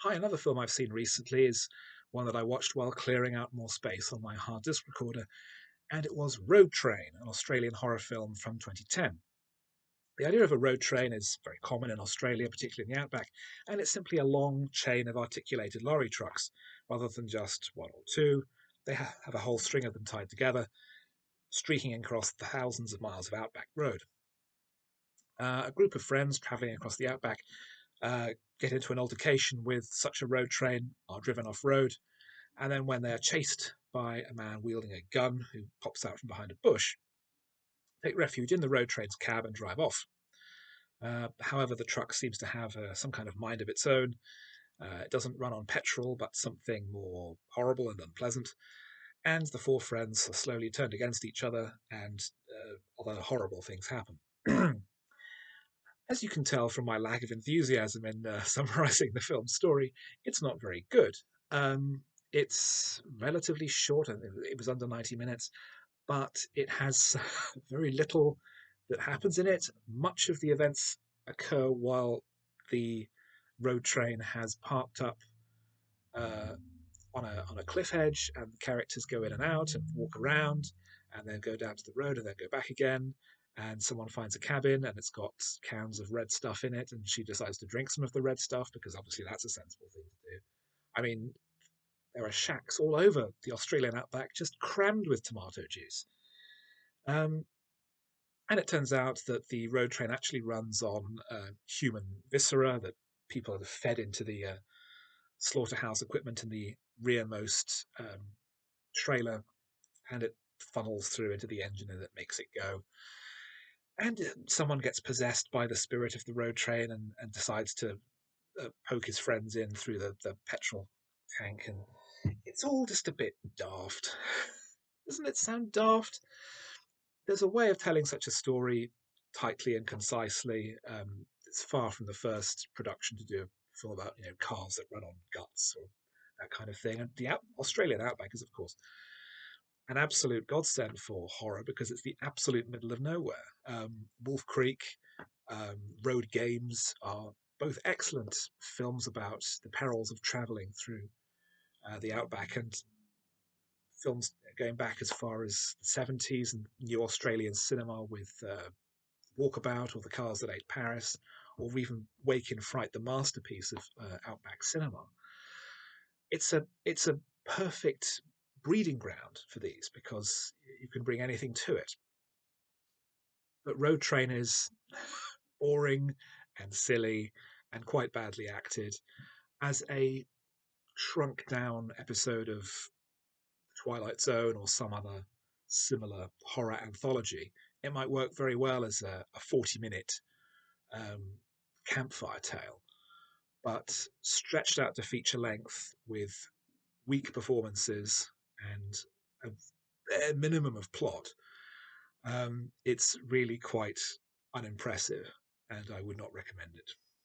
Hi, another film I've seen recently is one that I watched while clearing out more space on my hard disk recorder, and it was Road Train, an Australian horror film from 2010. The idea of a road train is very common in Australia, particularly in the outback, and it's simply a long chain of articulated lorry trucks, rather than just one or two. They have a whole string of them tied together, streaking across the thousands of miles of outback road. A group of friends travelling across the outback uh, get into an altercation with such a road train, are driven off road, and then when they are chased by a man wielding a gun who pops out from behind a bush, take refuge in the road train's cab and drive off. However, the truck seems to have some kind of mind of its own. It doesn't run on petrol, but something more horrible and unpleasant. And the four friends are slowly turned against each other, and other horrible things happen. As you can tell from my lack of enthusiasm in summarizing the film's story, it's not very good. It's relatively short, and it was under 90 minutes, but it has very little that happens in it. Much of the events occur while the road train has parked up uh, on a cliff edge, and the characters go in and out and walk around, and then go down to the road and then go back again. And someone finds a cabin and it's got cans of red stuff in it, and she decides to drink some of the red stuff because obviously that's a sensible thing to do. I mean, there are shacks all over the Australian outback just crammed with tomato juice. Um, and it turns out that the road train actually runs on human viscera that people have fed into the slaughterhouse equipment in the rearmost trailer, and it funnels through into the engine and it makes it go. And someone gets possessed by the spirit of the road train and decides to poke his friends in through the petrol tank. And it's all just a bit daft. Doesn't it sound daft? There's a way of telling such a story tightly and concisely. It's far from the first production to do a film about cars that run on guts or that kind of thing. And the Australian outback is, of course, an absolute godsend for horror because it's the absolute middle of nowhere. Wolf Creek, Road Games are both excellent films about the perils of travelling through the outback, and films going back as far as the 70s and new Australian cinema with Walkabout or The Cars That Ate Paris, or even Wake in Fright, the masterpiece of outback cinema. It's a perfect breeding ground for these because you can bring anything to it. But Road Train is boring and silly and quite badly acted. As a shrunk down episode of Twilight Zone or some other similar horror anthology, it might work very well as a 40-minute um, campfire tale. But stretched out to feature length with weak performances and a bare minimum of plot, it's really quite unimpressive, and I would not recommend it.